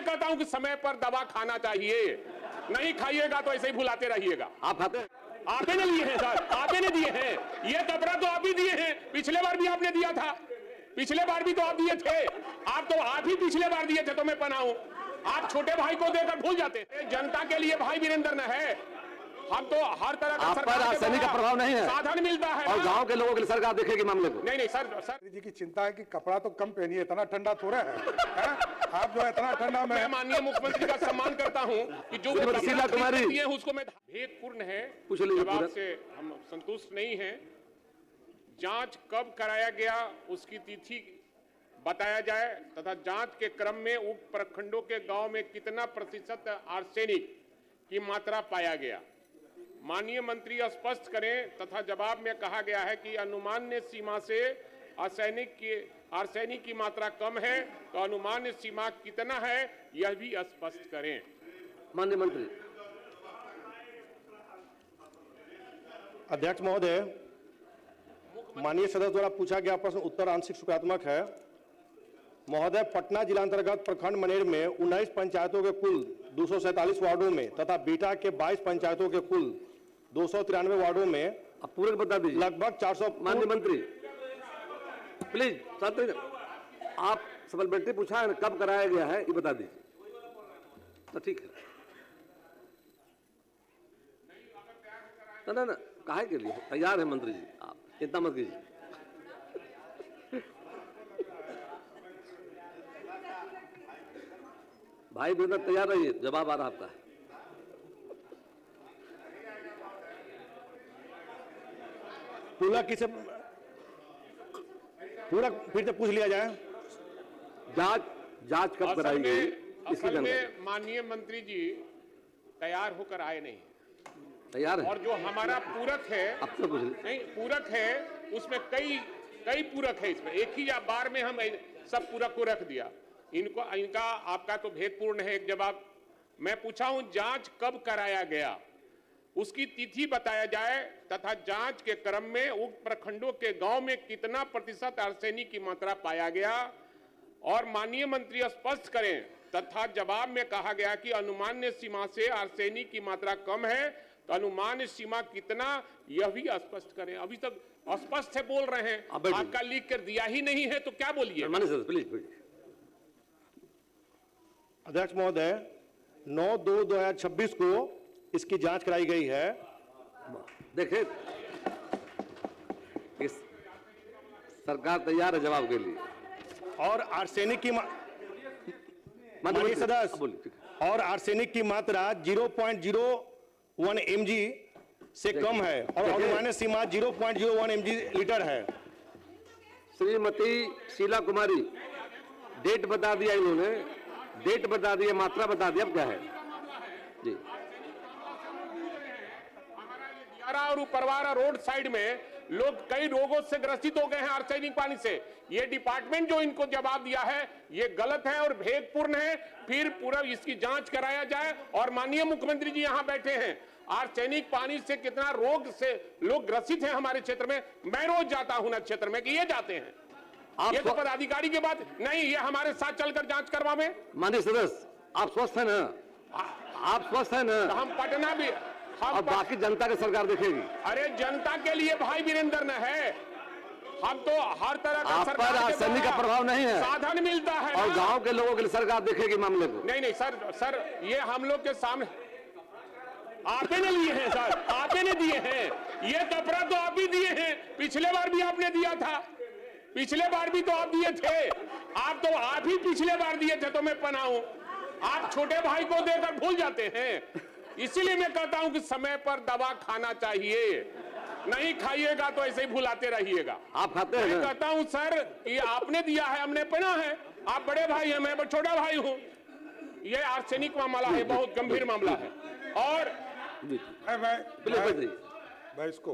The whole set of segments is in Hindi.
कहता हूं कि समय पर दवा खाना चाहिए, नहीं खाइएगा तो ऐसे ही भुलाते रहिएगा। आप खाते हैं? आपने ने लिए हैं सर, आपने ने दिए हैं, ये कपड़ा तो आप ही दिए हैं, पिछले बार भी आपने दिया था, पिछले बार भी तो आप दिए थे, आप ही पिछले बार दिए थे तो मैं पहना हूं। आप छोटे भाई को देकर भूल जाते हैं। जनता के लिए भाई वीरेंद्र न है, हम तो हर तरह का सरकार आसानी का प्रभाव नहीं है, साधन मिलता है और गांव के लोगों के लिए सरकार देखेगी मामले को। नहीं सर जी की चिंता है कि कपड़ा तो कम पहनिए, इतना ठंडा थोड़ा है? आप जो है इतना ठंडा मैं माननीय मुख्यमंत्री का सम्मान करता हूं कि जो शीला कुमारी उसको मैं भेदपूर्ण है, पूछ लीजिए, जवाब से हम संतुष्ट नहीं हैं। जांच कब कराया गया उसकी तिथि बताया जाए तथा जांच के क्रम में उप प्रखंडों के गांव में कितना प्रतिशत आर्सेनिक की मात्रा पाया गया, माननीय मंत्री स्पष्ट करें। तथा जवाब में कहा गया है कि अनुमान्य सीमा से आर्सेनिक की मात्रा कम है, तो अनुमान्य सीमा कितना है यह भी स्पष्ट करें। माननीय मंत्री। अध्यक्ष महोदय, माननीय सदस्य द्वारा पूछा गया प्रश्न उत्तर आंशिक सकारात्मक है। महोदय, पटना जिला अंतर्गत प्रखंड मनेर में 19 पंचायतों के कुल 247 वार्डों में तथा बीटा के 22 पंचायतों के कुल 293 वार्डों में अब पूरे बता दीजिए। लगभग 400। माननीय मंत्री प्लीज, आप सप्लीमेंट्री पूछा है, कब कराया गया है ये बता दीजिए तो ठीक है। ना काहे के लिए तैयार है मंत्री जी, आप चिंता मत कीजिए। भाई वीरेंद्र तैयार रहिए, जवाब आ रहा आपका है। पूरा फिर से पूछ लिया जाए। जांच कब कराई गई? असल में माननीय मंत्री जी तैयार होकर आए नहीं, तैयार है, और जो हमारा पूरक है अब तो कुछ नहीं, पूरक है उसमें कई पूरक है, इसमें एक ही बार में हम सब पूरक को रख दिया। इनका आपका तो भेदपूर्ण है एक जवाब। मैं पूछा हूं जांच कब कराया गया उसकी तिथि बताया जाए तथा जांच के क्रम में उक्त प्रखंडों के गांव में कितना प्रतिशत आर्सेनिक की मात्रा पाया गया, और माननीय मंत्री स्पष्ट करें। तथा जवाब में कहा गया कि अनुमान्य सीमा से आर्सेनिक की मात्रा कम है, तो अनुमान्य सीमा कितना यह भी स्पष्ट करें। अभी तक अस्पष्ट से बोल रहे हैं, आपका लिख कर दिया ही नहीं है तो क्या बोलिए। अध्यक्ष महोदय, 9/2/2026 को इसकी जांच कराई गई है। देखिए, इस सरकार तैयार है जवाब के लिए। और आर्सेनिक की और आर्सेनिक की मात्रा 0.01 mg से कम है, और अनुमान्य सीमा 0.01 mg लीटर है। श्रीमती शीला कुमारी, डेट बता दिया इन्होंने, डेट बता दिया, मात्रा बता दिया, अब क्या है जी। और उपरवारा रोड साइड में लोग कई रोगों से ग्रसित हो गए हैं आर्सेनिक पानी से। ये डिपार्टमेंट जो इनको जवाब दिया है ये गलत है और भेदपूर्ण है। फिर पूरा इसकी जांच कराया जाए। और माननीय मुख्यमंत्री जी यहाँ बैठे हैं, आर्सेनिक पानी से कितना रोग से लोग ग्रसित हैं हमारे क्षेत्र में। मैं रोज जाता हूं ना क्षेत्र में कि ये जाते हैं, ये तो पदाधिकारी की बात नहीं, ये हमारे साथ चलकर जांच करवावे। माननीय सदस्य, आप स्वस्थ है ना? आप स्वस्थ है ना? हम पटना भी, और बाकी जनता की सरकार देखेगी। अरे जनता के लिए भाई वीरेंद्र न है, हम तो हर तरह का सरकार आसानी का प्रभाव नहीं है, साधन मिलता है, और गांव के लोगों के लिए सरकार देखेगी मामले को। नहीं सर ये हम लोग के सामने आपने ने लिए हैं सर, आपने ने दिए हैं, ये कपड़ा तो आप ही दिए हैं, पिछले बार भी आपने दिया था, पिछले बार भी तो आप दिए थे, आप ही पिछले बार दिए थे तो मैं पहना हूं। आप छोटे भाई को देकर भूल जाते हैं। इसीलिए मैं कहता हूं कि समय पर दवा खाना चाहिए, नहीं खाइएगा तो ऐसे ही भुलाते रहिएगा। आप खाते हैं? मैं कहता हूं सर ये आपने दिया है, हमने पहना है, आप बड़े भाई हैं, मैं छोटा भाई हूं। ये आर्सेनिक मामला है, बहुत गंभीर मामला है। और मैं इसको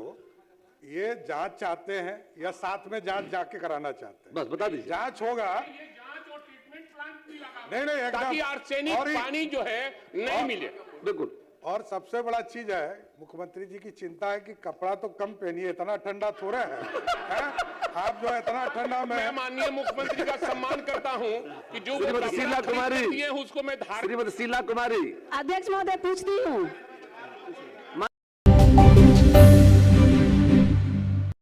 ये जांच चाहते हैं या साथ में जांच जाके कराना चाहते हैं? बस बता दीजिए। जांच होगा, जांच और ट्रीटमेंट प्लांट भी लगा नहीं ताकि आर्सेनिक पानी जो है नहीं मिले। बिल्कुल और सबसे बड़ा चीज है, मुख्यमंत्री जी की चिंता है कि कपड़ा तो कम पहनिए, इतना ठंडा थोड़ा है? आप जो है इतना ठंडा में। मैं माननीय मुख्यमंत्री का सम्मान करता हूं कि जो वो श्रीमती कपड़ा शीला कुमारी। खरीदती है उसको मैं धारण। श्रीमती शीला कुमारी, अध्यक्ष महोदय पूछती हूँ,